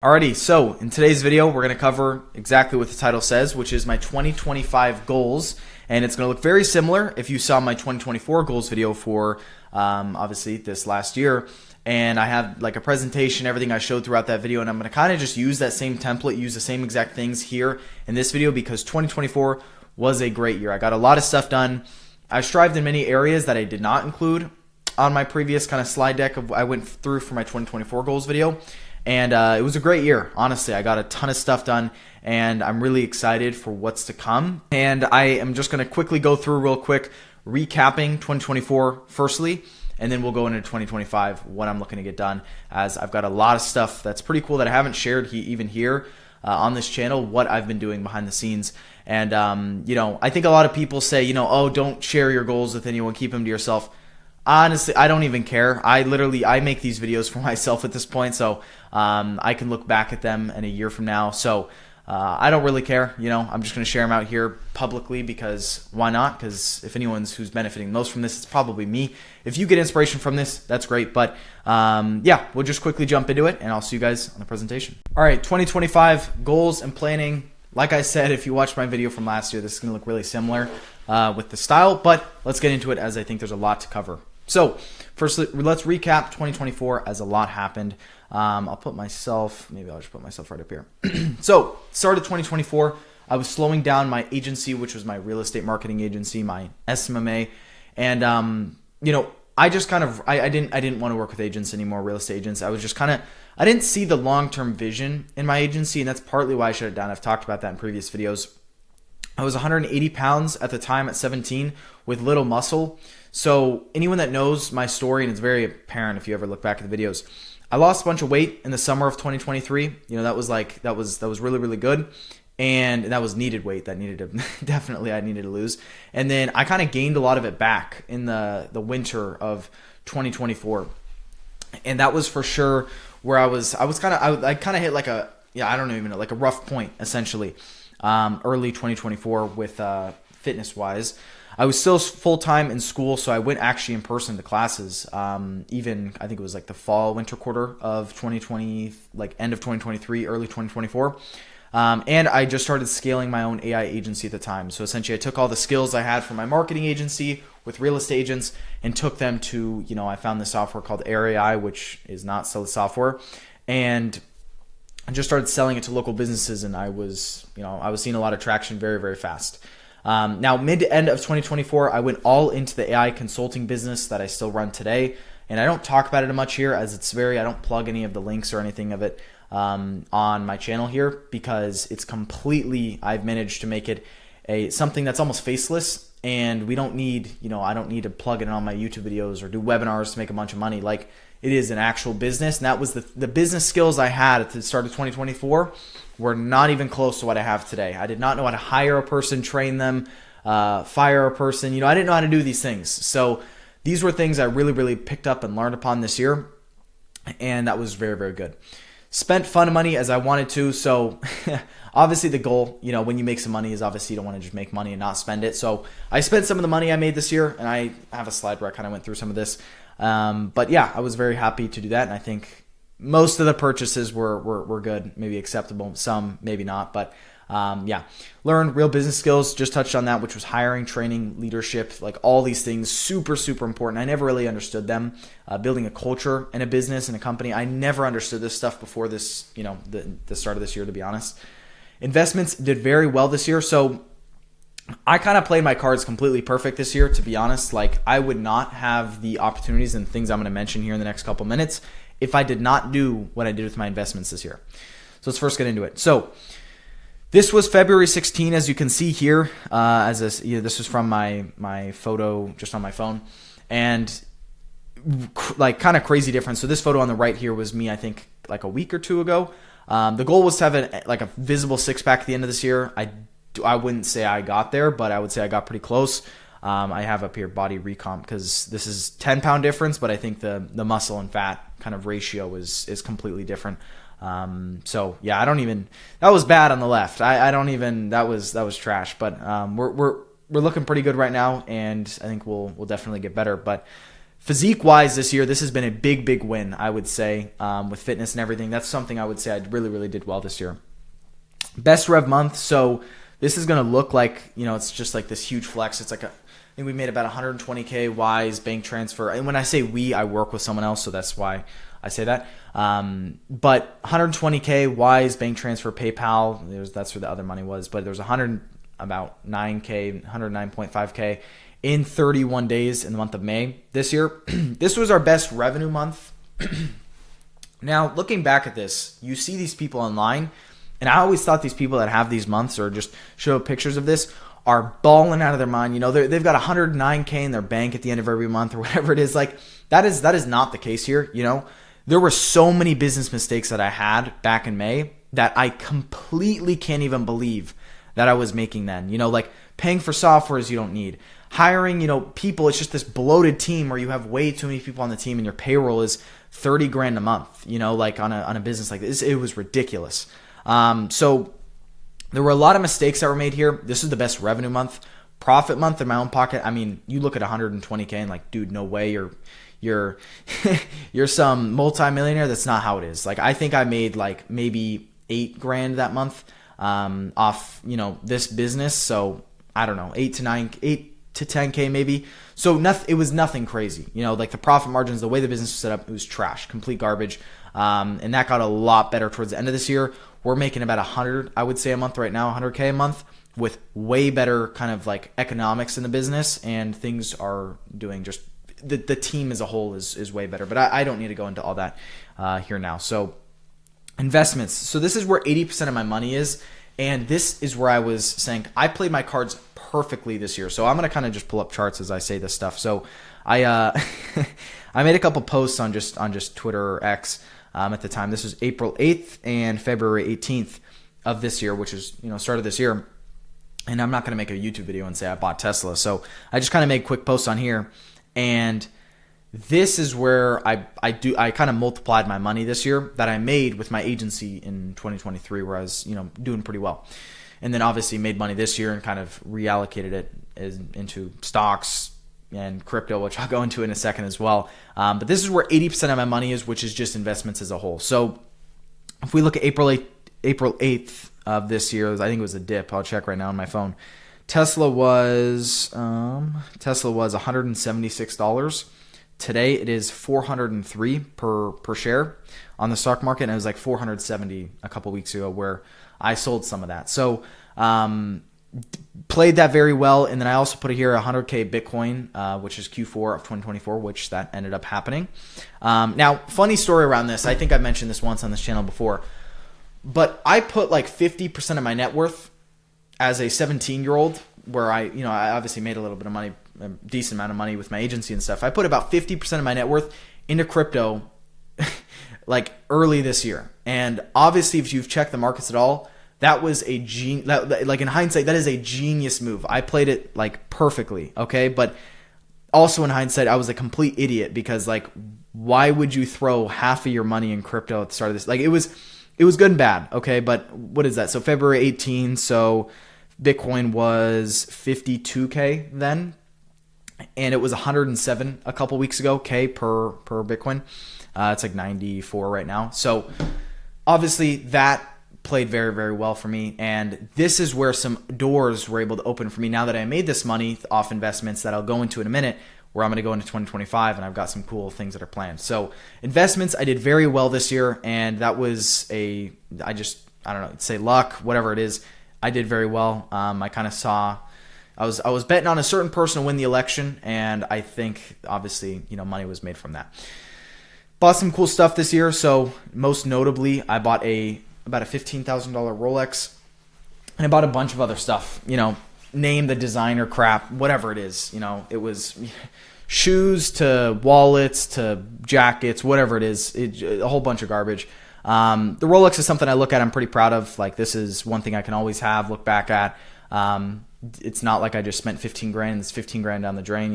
Alrighty, so in today's video, we're going to cover exactly what the title says, which is my 2025 goals. And it's going to look very similar if you saw my 2024 goals video for obviously this last year. And I have like a presentation, everything I showed throughout that video. And I'm going to kind of just use that same template, use the same exact things here in this video because 2024 was a great year. I got a lot of stuff done. I strived in many areas that I did not include on my previous kind of slide deck I went through for my 2024 goals video. And it was a great year, honestly. I got a ton of stuff done, and I'm really excited for what's to come. And I am just going to quickly go through real quick, recapping 2024 firstly, and then we'll go into 2025, what I'm looking to get done, as I've got a lot of stuff that's pretty cool that I haven't shared even here on this channel, what I've been doing behind the scenes. And, I think a lot of people say, oh, don't share your goals with anyone, keep them to yourself. Honestly, I don't even care. I make these videos for myself at this point, so I can look back at them in a year from now. So I don't really care. I'm just going to share them out here publicly because why not? Because if anyone's who's benefiting most from this, it's probably me. If you get inspiration from this, that's great. But yeah, we'll just quickly jump into it, and I'll see you guys on the presentation. All right, 2025 goals and planning. Like I said, if you watched my video from last year, this is going to look really similar with the style, but let's get into it as I think there's a lot to cover. So first, let's recap 2024 as a lot happened. I'll just put myself right up here. So started 2024, I was slowing down my agency, which was my real estate marketing agency, my SMMA. And, I just I didn't want to work with agents anymore, real estate agents. I was just I didn't see the long-term vision in my agency. And that's partly why I shut it down. I've talked about that in previous videos. I was 180 pounds at the time at 17 with little muscle. So anyone that knows my story, and it's very apparent if you ever look back at the videos, I lost a bunch of weight in the summer of 2023. That was really, really good. And that was needed weight that I needed to lose. And then I kind of gained a lot of it back in the winter of 2024. And that was for sure where I kind of hit like a rough point essentially. Early 2024 with fitness wise. I was still full-time in school, so I went actually in person to classes. Even I think it was like the fall winter quarter of 2020, like end of 2023, early 2024. And I just started scaling my own AI agency at the time. So essentially I took all the skills I had from my marketing agency with real estate agents and took them to, I found this software called Air AI, which is not still the software. And I just started selling it to local businesses, and I was seeing a lot of traction very, very fast. Now, mid to end of 2024, I went all into the AI consulting business that I still run today. And I don't talk about it much here as I don't plug any of the links or anything of it on my channel here because it's I've managed to make it something that's almost faceless. And we don't need, I don't need to plug it in on my YouTube videos or do webinars to make a bunch of money. Like, it is an actual business, and that was the business skills I had at the start of 2024 were not even close to what I have today. I did not know how to hire a person, train them, fire a person. I didn't know how to do these things. So these were things I really, really picked up and learned upon this year, and that was very, very good. Spent fun money as I wanted to, so obviously the goal, when you make some money is obviously you don't want to just make money and not spend it. So I spent some of the money I made this year, and I have a slide where I kind of went through some of this. But yeah, I was very happy to do that, and I think most of the purchases were good, maybe acceptable, some maybe not, but yeah. Learned real business skills, just touched on that, which was hiring, training, leadership, like all these things, super, super important. I never really understood them. Building a culture in a business and a company, I never understood this stuff before this, the start of this year, to be honest. Investments did very well this year, so I kind of played my cards completely perfect this year, to be honest. Like, I would not have the opportunities and things I'm going to mention here in the next couple minutes if I did not do what I did with my investments this year. So let's first get into it. So this was February 16, as you can see here. This was from my photo just on my phone, and like kind of crazy difference. So this photo on the right here was me, I think, like a week or two ago. The goal was to have a visible six-pack at the end of this year. I wouldn't say I got there, but I would say I got pretty close. I have up here body recomp because this is 10-pound difference, but I think the muscle and fat kind of ratio is completely different. So yeah, that was bad on the left. That was trash, but we're looking pretty good right now, and I think we'll definitely get better. But Physique wise this year, this has been a big win, I would say, with fitness and everything. That's something I would say I really did well this year. Best rev month. So this is going to look like, it's just like this huge flex. It's like I think we made about 120K Wise bank transfer. And when I say we, I work with someone else, so that's why I say that. But 120K Wise bank transfer PayPal. That's where the other money was. But there's about 9K, 109.5K in 31 days in the month of May this year. This was our best revenue month. Now, looking back at this, you see these people online, and I always thought these people that have these months or just show pictures of this are balling out of their mind. They've got 109K in their bank at the end of every month or whatever it is. Like that is not the case here. There were so many business mistakes that I had back in May that I completely can't even believe that I was making then. Like paying for softwares you don't need. Hiring, people, it's just this bloated team where you have way too many people on the team and your payroll is 30 grand a month, like on a business like this. It was ridiculous. So there were a lot of mistakes that were made here. This is the best revenue month. Profit month in my own pocket. I mean, you look at 120K and like, dude, no way you're some multimillionaire. That's not how it is. Like, I think I made like maybe 8 grand that month, off, this business. So I don't know, 8 to 10K maybe. So it was nothing crazy. Like the profit margins, the way the business was set up, it was trash, complete garbage. And that got a lot better towards the end of this year. We're making about 100, I would say, a month right now, 100K a month with way better kind of like economics in the business, and things are doing just the team as a whole is way better. But I don't need to go into all that here now. So investments. So this is where 80% of my money is. And this is where I was saying I played my cards perfectly this year. So I'm going to kind of just pull up charts as I say this stuff. So I I made a couple posts on just Twitter or X at the time. This was April 8th and February 18th of this year, which is, start of this year. And I'm not going to make a YouTube video and say I bought Tesla. So I just kind of made quick posts on here. And this is where I kind of multiplied my money this year that I made with my agency in 2023, where I was, doing pretty well. And then obviously made money this year and kind of reallocated it into stocks and crypto, which I'll go into in a second as well. But this is where 80% of my money is, which is just investments as a whole. So if we look at April 8th of this year, I think it was a dip. I'll check right now on my phone. Tesla was $176. Today it is $403 per share on the stock market, and it was like $470 a couple weeks ago where I sold some of that. So played that very well, and then I also put here 100K Bitcoin, which is Q4 of 2024, which that ended up happening. Now, funny story around this. I think I mentioned this once on this channel before, but I put like 50% of my net worth as a 17-year-old, where I obviously made a little bit of money, a decent amount of money with my agency and stuff. I put about 50% of my net worth into crypto like early this year. And obviously, if you've checked the markets at all, that was like in hindsight, that is a genius move. I played it like perfectly, okay? But also in hindsight, I was a complete idiot, because like, why would you throw half of your money in crypto at the start of this? Like, it was good and bad, okay? But what is that? So February 18, so Bitcoin was 52K then, and it was 107 a couple weeks ago, K per Bitcoin. It's like 94 right now. So obviously that played very, very well for me. And this is where some doors were able to open for me now that I made this money off investments that I'll go into in a minute, where I'm going to go into 2025, and I've got some cool things that are planned. So investments, I did very well this year, and that was I don't know, say luck, whatever it is. I did very well. I kind of saw, I was betting on a certain person to win the election, and I think obviously, money was made from that. Bought some cool stuff this year. So most notably, I bought about a $15,000 Rolex, and I bought a bunch of other stuff, name the designer crap, whatever it is. It was shoes to wallets to jackets, whatever it is, a whole bunch of garbage. The Rolex is something I look at, I'm pretty proud of. Like, this is one thing I can always look back at. It's not like I just spent 15 grand. It's 15 grand down the drain.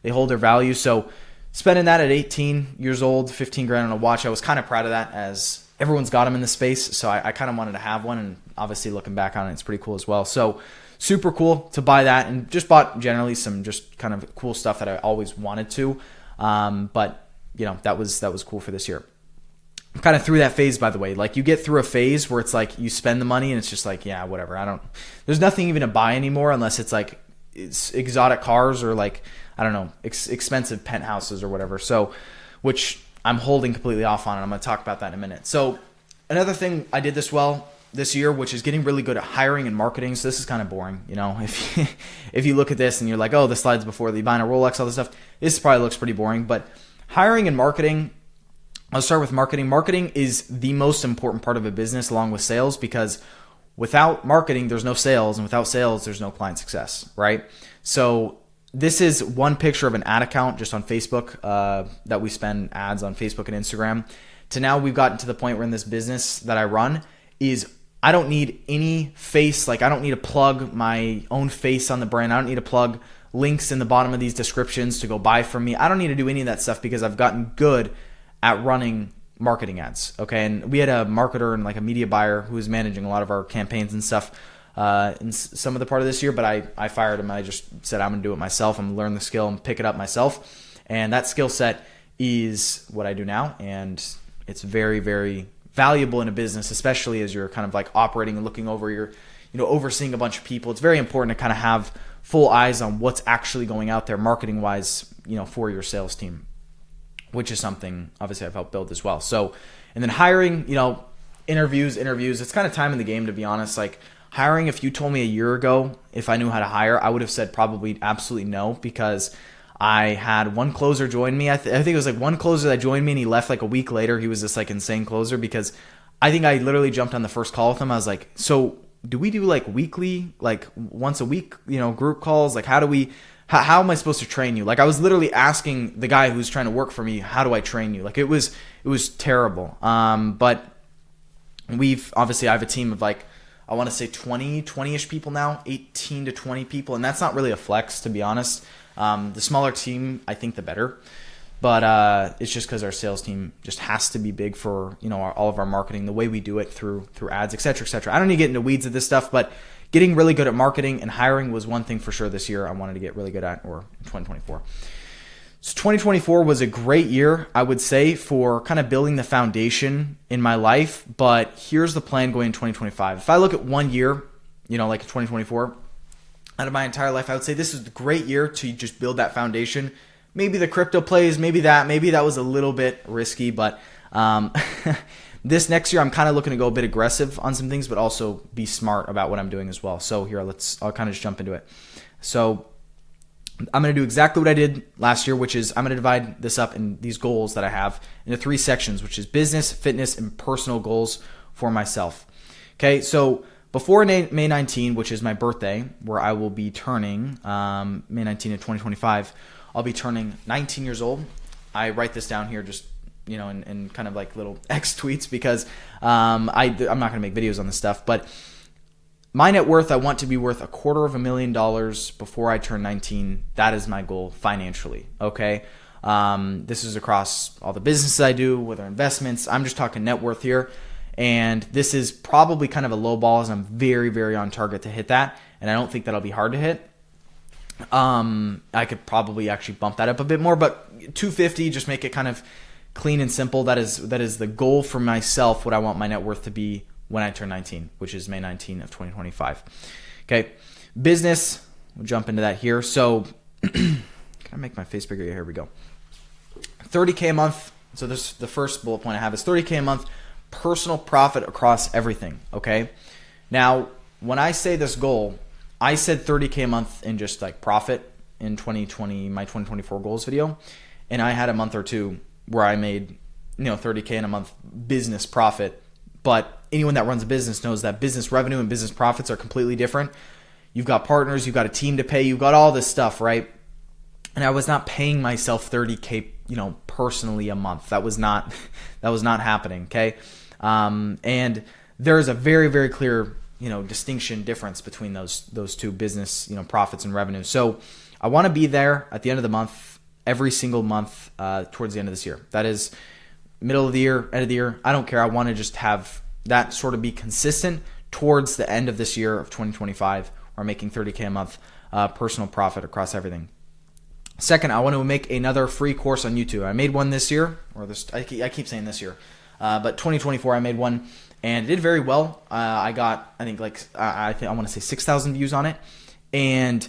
They hold their value. So spending that at 18 years old, 15 grand on a watch, I was kind of proud of that, as everyone's got them in the space. So I kind of wanted to have one, and obviously looking back on it, it's pretty cool as well. So super cool to buy that, and just bought generally some just kind of cool stuff that I always wanted to. But that was cool for this year. I'm kind of through that phase, by the way. Like, you get through a phase where it's like you spend the money and it's just like, yeah, whatever. There's nothing even to buy anymore unless it's like it's exotic cars or like, I don't know, expensive penthouses or whatever. So, which I'm holding completely off on, and I'm going to talk about that in a minute. So another thing I did this year, which is getting really good at hiring and marketing. So this is kind of boring. If you look at this and you're like, oh, the slides before the buying a Rolex, all this stuff, this probably looks pretty boring. But hiring and marketing, I'll start with marketing. Marketing is the most important part of a business along with sales, because without marketing, there's no sales, and without sales, there's no client success, right? So this is one picture of an ad account just on Facebook that we spend ads on Facebook and Instagram. To now we've gotten to the point where in this business that I run is I don't need any face. Like, I don't need to plug my own face on the brand. I don't need to plug links in the bottom of these descriptions to go buy from me. I don't need to do any of that stuff because I've gotten good at running marketing ads. Okay. And we had a marketer and like a media buyer who was managing a lot of our campaigns and stuff in some of the part of this year, but I fired him. I just said, I'm going to do it myself. I'm going to learn the skill and pick it up myself. And that skill set is what I do now. And it's very, very valuable in a business, especially as you're kind of like operating and looking over your, overseeing a bunch of people. It's very important to kind of have full eyes on what's actually going out there marketing wise, for your sales team, which is something obviously I've helped build as well. So, and then hiring, interviews, it's kind of time in the game, to be honest. Like, hiring, if you told me a year ago if I knew how to hire, I would have said probably absolutely no, because I had one closer join me. I think it was like one closer that joined me, and he left like a week later. He was this like insane closer, because I think I literally jumped on the first call with him. I was like, so do we do like weekly, like once a week, group calls? Like, how am I supposed to train you? Like, I was literally asking the guy who's trying to work for me, how do I train you? Like, it was terrible. But I have a team of like, I want to say 20-ish people now, 18 to 20 people. And that's not really a flex, to be honest. The smaller team, I think the better. But it's just because our sales team just has to be big for, all of our marketing, the way we do it through ads, et cetera, et cetera. I don't need to get into weeds of this stuff, but getting really good at marketing and hiring was one thing for sure this year I wanted to get really good at, or 2024. So 2024 was a great year, I would say, for kind of building the foundation in my life. But here's the plan going in 2025. If I look at 1 year, like 2024, out of my entire life, I would say this is a great year to just build that foundation. Maybe the crypto plays, maybe that was a little bit risky, but this next year I'm kind of looking to go a bit aggressive on some things, but also be smart about what I'm doing as well. So here, I'll kind of just jump into it. So I'm going to do exactly what I did last year, which is I'm going to divide this up in these goals that I have into 3 sections, which is business, fitness, and personal goals for myself. Okay, so before May 19, which is my birthday, where I will be turning May 19 of 2025, I'll be turning 19 years old. I write this down here just, in kind of like little X tweets, because I'm not going to make videos on this stuff. But my net worth, I want to be worth $250,000 before I turn 19. That is my goal financially, okay? This is across all the businesses I do, whether investments. I'm just talking net worth here. And this is probably kind of a low ball, as I'm very, very on target to hit that. And I don't think that'll be hard to hit. I could probably actually bump that up a bit more, but 250, just make it kind of clean and simple. That is the goal for myself, what I want my net worth to be when I turn 19, which is May 19 of 2025. Okay. Business, we'll jump into that here. So can I make my face bigger? Here we go. 30K a month. So this, the first bullet point I have is 30K a month, personal profit across everything. Okay. Now, when I say this goal, I said 30K a month in just like profit in 2020, my 2024 goals video. And I had a month or two where I made, 30K in a month business profit. But anyone that runs a business knows that business revenue and business profits are completely different. You've got partners, you've got a team to pay, you've got all this stuff, right? And I was not paying myself 30K, personally a month. That was not happening. Okay. And there is a very, very clear, distinction difference between those two business, profits and revenue. So I want to be there at the end of the month, every single month, towards the end of this year. That is middle of the year, end of the year. I don't care. I want to just have that sort of be consistent towards the end of this year of 2025, where I'm making 30K a month, personal profit across everything. Second, I want to make another free course on YouTube. I made one this year, or this I keep saying this year, but 2024 I made one, and it did very well. I got, I think I want to say 6,000 views on it, and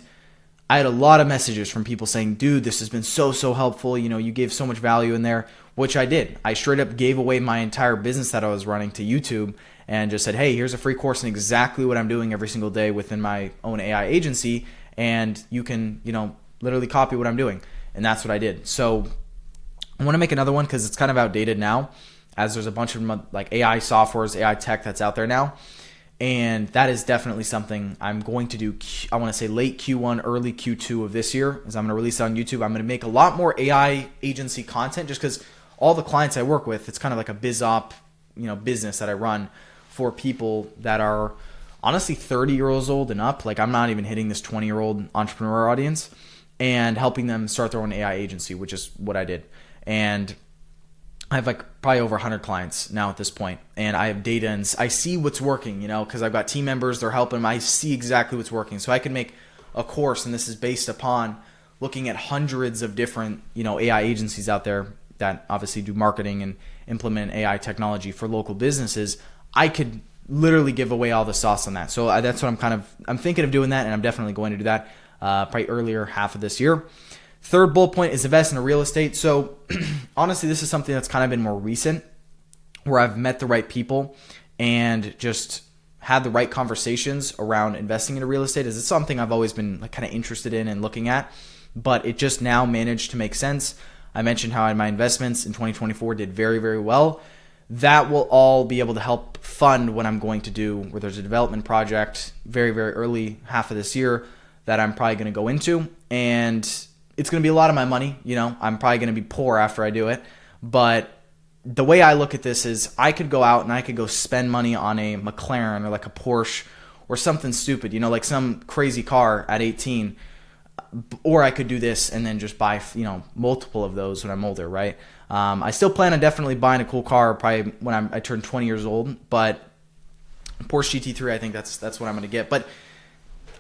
I had a lot of messages from people saying, dude, this has been so helpful. You know, you gave so much value in there, which I did. I straight up gave away my entire business that I was running to YouTube and just said, hey, here's a free course on exactly what I'm doing every single day within my own AI agency, and you can, you know, literally copy what I'm doing. And that's what I did. So I want to make another one because it's kind of outdated now, as there's a bunch of like AI softwares, AI tech that's out there now. And that is definitely something I'm going to do. I want to say late Q1, early Q2 of this year, as I'm going to release it on YouTube. I'm going to make a lot more AI agency content just because all the clients I work with, it's kind of like a biz op, you know, business that I run for people that are honestly 30 years old and up. Like I'm not even hitting this 20-year-old entrepreneur audience, and helping them start their own AI agency, which is what I did. And I have like probably over 100 clients now at this point, and I have data and I see what's working, you know, because I've got team members, they're helping them. I see exactly what's working. So I can make a course, and this is based upon looking at hundreds of different, you know, AI agencies out there that obviously do marketing and implement AI technology for local businesses. I could literally give away all the sauce on that. So that's what I'm thinking of doing that, and I'm definitely going to do that probably earlier half of this year. Third bullet point is invest in real estate. So honestly, this is something that's kind of been more recent, where I've met the right people and just had the right conversations around investing into real estate. It's something I've always been like kind of interested in and looking at, but it just now managed to make sense. I mentioned how my investments in 2024 did very well. That will all be able to help fund what I'm going to do, where there's a development project very early half of this year that I'm probably going to go into, and it's going to be a lot of my money. You know, I'm probably going to be poor after I do it. But the way I look at this is I could go out and I could go spend money on a McLaren or like a Porsche or something stupid, you know, like some crazy car at 18. Or I could do this and then just buy, you know, multiple of those when I'm older, right? I still plan on definitely buying a cool car probably when I turn 20 years old. But Porsche GT3, I think that's what I'm going to get. But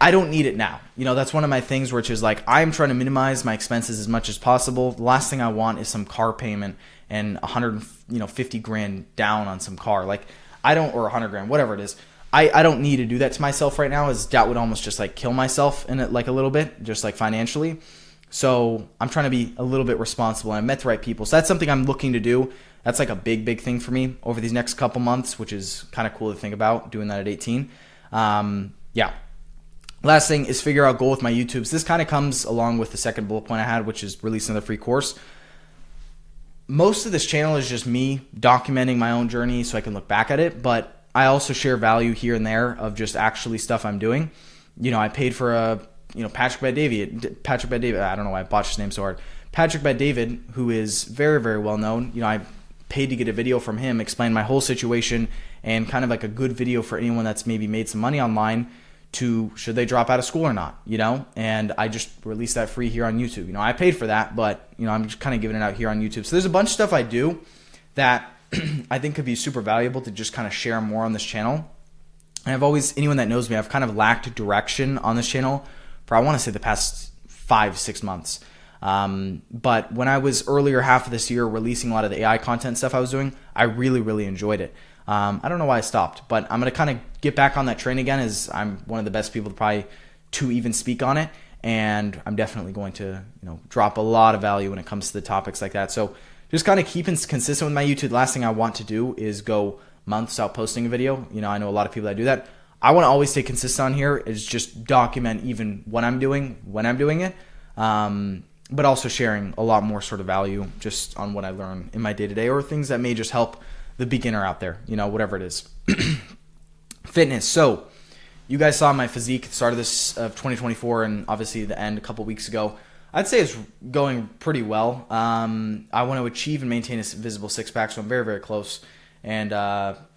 I don't need it now. You know, that's one of my things, which is like I'm trying to minimize my expenses as much as possible. The last thing I want is some car payment and 150 grand down on some car. Like I don't, or 100 grand, whatever it is. I don't need to do that to myself right now, as that would almost just like kill myself in it, like a little bit, just like financially. So I'm trying to be a little bit responsible, and I met the right people. So that's something I'm looking to do. That's like a big thing for me over these next couple months, which is kind of cool to think about doing that at 18. Yeah. Last thing is figure out goal with my YouTubes. This kind of comes along with the second bullet point I had, which is release another free course. Most of this channel is just me documenting my own journey so I can look back at it, but I also share value here and there of just actually stuff I'm doing. You know, I paid for Patrick Bet-David. I don't know why I botched his name so hard. Patrick Bet-David, who is very well known. You know, I paid to get a video from him, explain my whole situation, and kind of like a good video for anyone that's maybe made some money online to should they drop out of school or not, you know? And I just released that free here on YouTube. You know, I paid for that, but, you know, I'm just kind of giving it out here on YouTube. So there's a bunch of stuff I do that I think could be super valuable to just kind of share more on this channel. And anyone that knows me, I've kind of lacked direction on this channel for, I want to say, the past 5-6 months. But when I was earlier half of this year releasing a lot of the AI content stuff I was doing, I really enjoyed it. I don't know why I stopped, but I'm going to kind of get back on that train again, as I'm one of the best people to even speak on it. And I'm definitely going to, you know, drop a lot of value when it comes to the topics like that. So just kind of keeping consistent with my YouTube. The last thing I want to do is go months without posting a video. You know, I know a lot of people that do that. I want to always stay consistent on here, is just document even what I'm doing when I'm doing it. But also sharing a lot more sort of value just on what I learn in my day-to-day, or things that may just help the beginner out there, you know, whatever it is. Fitness. So you guys saw my physique at the start of this of 2024, and obviously the end a couple weeks ago. I'd say it's going pretty well. I want to achieve and maintain a visible six-pack, so I'm very close. And,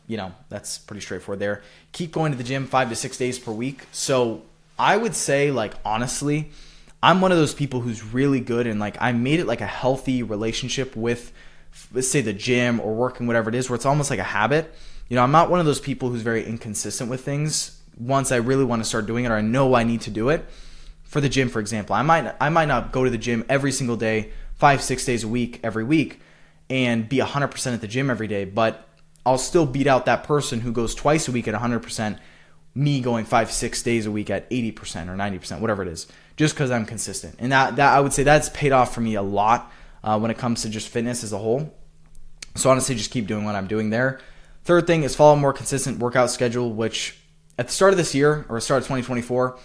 you know, that's pretty straightforward there. Keep going to the gym 5 to 6 days per week. So I would say, like, honestly, I'm one of those people who's really good, and, like, I made it like a healthy relationship with, let's say, the gym or working, whatever it is, where it's almost like a habit. You know, I'm not one of those people who's very inconsistent with things. Once I really want to start doing it, or I know I need to do it, for the gym, for example. I might not go to the gym every single day, 5-6 days a week, every week, and be 100% at the gym every day, but I'll still beat out that person who goes twice a week at 100%, me going 5-6 days a week at 80% or 90%, whatever it is, just because I'm consistent. And that I would say that's paid off for me a lot when it comes to just fitness as a whole. So honestly, just keep doing what I'm doing there. Third thing is follow a more consistent workout schedule, which at the start of this year or start of 2024,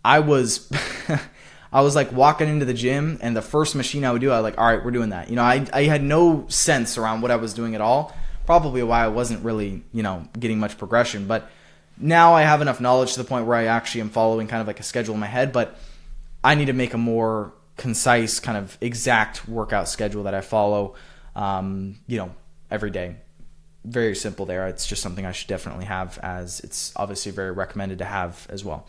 I was I was like walking into the gym, and the first machine I would do, I was like, all right, we're doing that. I had no sense around what I was doing at all. Probably why I wasn't really, getting much progression. But now I have enough knowledge to the point where I actually am following kind of like a schedule in my head, but I need to make a more concise kind of exact workout schedule that I follow, every day. Very simple there. It's just something I should definitely have, as it's obviously very recommended to have as well.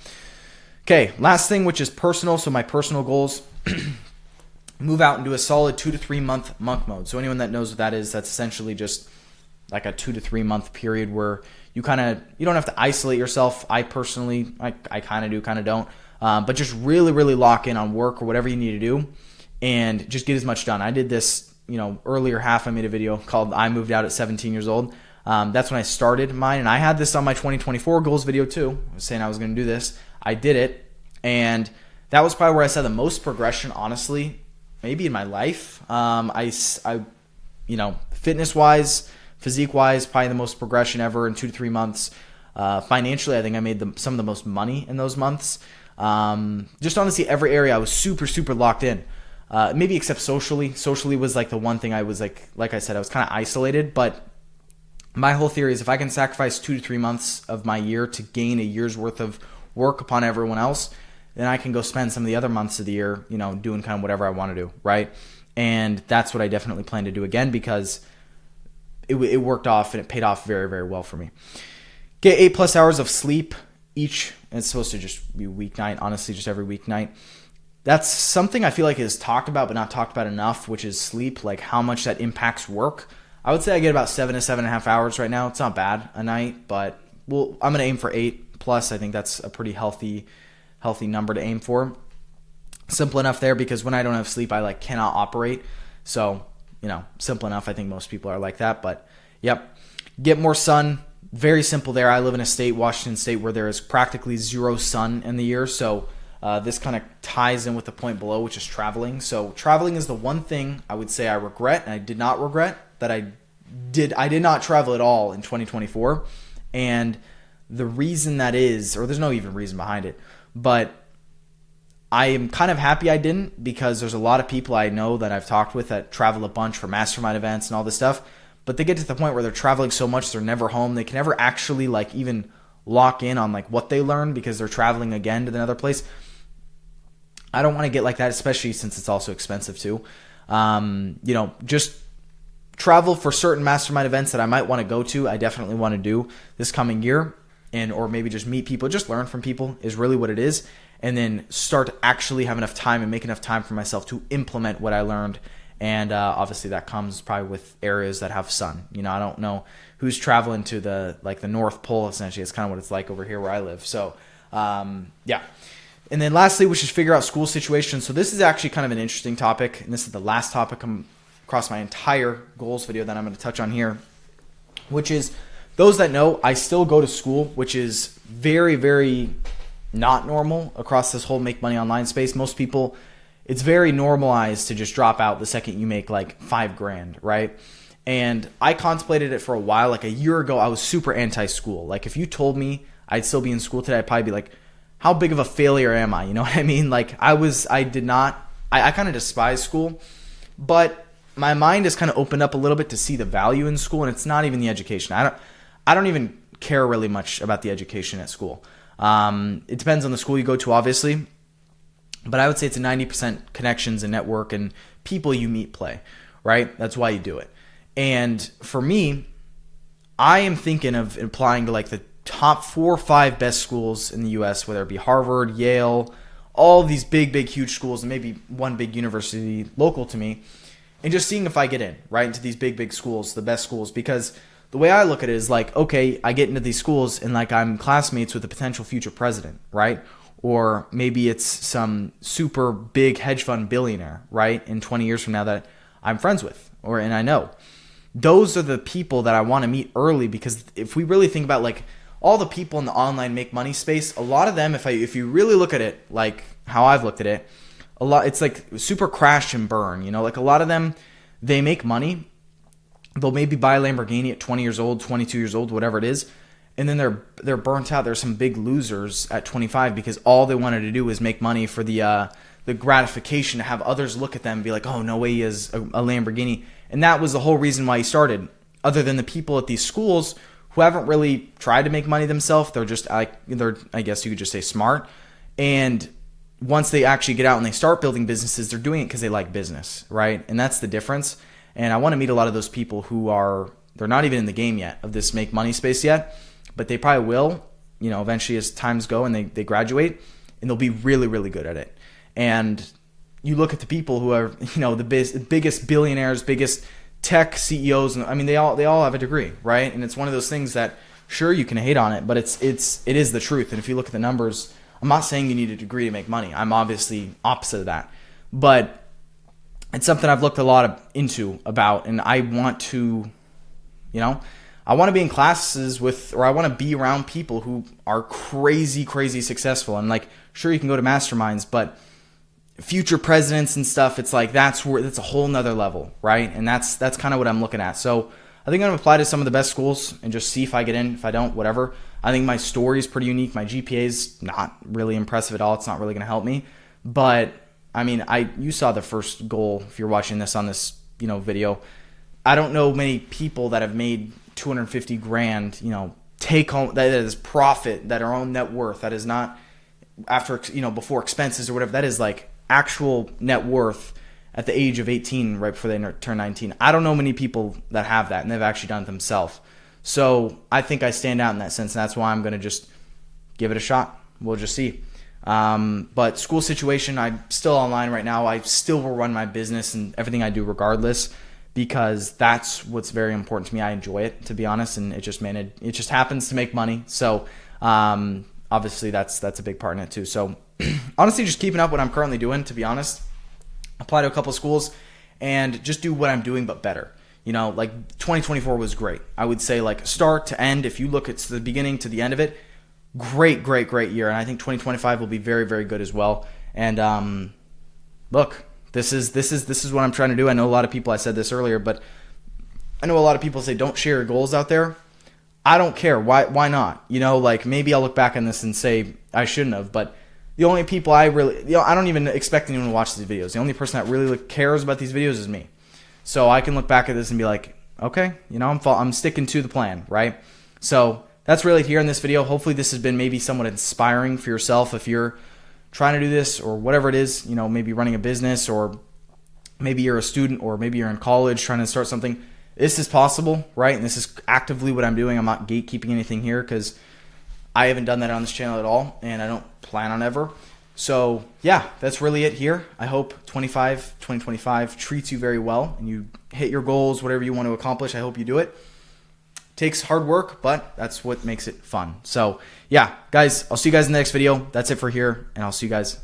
Okay, last thing, which is personal. So my personal goals, move out and do a solid 2 to 3 month monk mode. So anyone that knows what that is, that's essentially just like a 2 to 3 month period where you don't have to isolate yourself. I personally, I kind of do, kind of don't. But just really, really lock in on work or whatever you need to do and just get as much done. I did this, earlier half. I made a video called I Moved Out at 17 years old. That's when I started mine. And I had this on my 2024 goals video too. I was saying I was going to do this. I did it. And that was probably where I saw the most progression, honestly, maybe in my life. Fitness-wise, physique-wise, probably the most progression ever in 2 to 3 months. Financially, I think I made some of the most money in those months. Just honestly, every area I was super, super locked in. Maybe except socially. Socially was like the one thing I was like I said, I was kind of isolated. But my whole theory is if I can sacrifice 2 to 3 months of my year to gain a year's worth of work upon everyone else, then I can go spend some of the other months of the year, doing kind of whatever I want to do, right? And that's what I definitely plan to do again, because it worked off and it paid off very, very well for me. Get 8+ hours of sleep each. And it's supposed to just be weeknight, honestly, just every weeknight. That's something I feel like is talked about but not talked about enough, which is sleep, like how much that impacts work. I would say I get about 7 to 7.5 hours right now. It's not bad a night, but I'm going to aim for 8+. I think that's a pretty healthy number to aim for. Simple enough there, because when I don't have sleep, I cannot operate. So, simple enough. I think most people are like that, but yep. Get more sun. Very simple there. I live in a state, Washington State, where there is practically zero sun in the year. So this kind of ties in with the point below, which is traveling. So traveling is the one thing I would say I regret, and I did not regret that I did not travel at all in 2024. And the reason that is, or there's no even reason behind it, but I am kind of happy I didn't, because there's a lot of people I know that I've talked with that travel a bunch for mastermind events and all this stuff, but they get to the point where they're traveling so much they're never home. They can never actually even lock in on what they learned, because they're traveling again to another place. I don't want to get like that, especially since it's also expensive too. Just travel for certain mastermind events that I might want to go to. I definitely want to do this coming year. Or maybe just meet people, just learn from people is really what it is. And then start to actually have enough time and make enough time for myself to implement what I learned. And obviously that comes probably with areas that have sun. I don't know who's traveling to the North Pole, essentially. It's kind of what it's like over here where I live. So, yeah. And then lastly, we should figure out school situations. So this is actually kind of an interesting topic. And this is the last topic across my entire goals video that I'm going to touch on here, which is, those that know, I still go to school, which is very, very not normal across this whole make money online space. Most people, it's very normalized to just drop out the second you make $5,000, right? And I contemplated it for a while. A year ago, I was super anti-school. If you told me I'd still be in school today, I'd probably be like, how big of a failure am I? You know what I mean? I kind of despise school, but my mind has kind of opened up a little bit to see the value in school, and it's not even the education. I don't even care really much about the education at school. It depends on the school you go to, obviously, but I would say it's a 90% connections and network and people you meet play, right? That's why you do it. And for me, I am thinking of applying to the top 4 or 5 best schools in the U.S., whether it be Harvard, Yale, all these big, huge schools, and maybe one big university local to me, and just seeing if I get in, right, into these big schools, the best schools, because the way I look at it is okay, I get into these schools and I'm classmates with a potential future president, right? or maybe it's some super big hedge fund billionaire, right? In 20 years from now that I'm friends with, and I know. Those are the people that I want to meet early, because if we really think about like all the people in the online make money space, a lot of them, if you really look at it like how I've looked at it, it's like super crash and burn, like a lot of them, they make money. They'll maybe buy a Lamborghini at 20 years old, 22 years old, whatever it is. And then they're burnt out. There's some big losers at 25 because all they wanted to do was make money for the gratification to have others look at them and be like, oh, no way he has a Lamborghini. And that was the whole reason why he started. Other than the people at these schools who haven't really tried to make money themselves, they're just I guess you could just say smart. And once they actually get out and they start building businesses, they're doing it because they like business, right? And that's the difference. And I want to meet a lot of those people who they're not even in the game yet of this make money space yet, but they probably will, eventually as times go and they graduate, and they'll be really, really good at it. And you look at the people who are, the biggest billionaires, biggest tech CEOs, I mean, they all have a degree, right? And it's one of those things that, sure, you can hate on it, but it is the truth. And if you look at the numbers, I'm not saying you need a degree to make money. I'm obviously opposite of that. But it's something I've looked a lot into about, and I want to, I want to be in classes or I want to be around people who are crazy, crazy successful. And like, sure, you can go to masterminds, but future presidents and stuff, it's like that's a whole nother level, right? And that's kind of what I'm looking at. So I think I'm going to apply to some of the best schools and just see if I get in. If I don't, whatever. I think my story is pretty unique. My GPA is not really impressive at all. It's not really going to help me. But I mean, you saw the first goal if you're watching this on this, video. I don't know many people that have made 250 grand, take home, that is profit, that are own net worth. That is not after, before expenses or whatever. That is like actual net worth at the age of 18, right before they turn 19. I don't know many people that have that, and they've actually done it themselves. So I think I stand out in that sense, and that's why I'm going to just give it a shot. We'll just see. But school situation, I'm still online right now. I still will run my business and everything I do regardless, because that's what's very important to me. I enjoy it, to be honest, and it just happens to make money. So obviously that's a big part in it too. So honestly, just keeping up what I'm currently doing, to be honest. Apply to a couple of schools and just do what I'm doing but better. Like 2024 was great. I would say like start to end, if you look at the beginning to the end of it, great year. And I think 2025 will be very, very good as well. And look, this is what I'm trying to do. I know a lot of people, I said this earlier, but I know a lot of people say don't share your goals out there. I don't care. Why not? Like maybe I'll look back on this and say I shouldn't have, but the only people I really, I don't even expect anyone to watch these videos. The only person that really cares about these videos is me. So I can look back at this and be like, okay, I'm sticking to the plan, right? So that's really here in this video. Hopefully this has been maybe somewhat inspiring for yourself if you're trying to do this or whatever it is, maybe running a business, or maybe you're a student, or maybe you're in college trying to start something. This is possible, right? And this is actively what I'm doing. I'm not gatekeeping anything here because I haven't done that on this channel at all, and I don't plan on ever. So yeah, that's really it here. I hope 2025 treats you very well and you hit your goals, whatever you want to accomplish. I hope you do it. Takes hard work, but that's what makes it fun. So yeah, guys, I'll see you guys in the next video. That's it for here, and I'll see you guys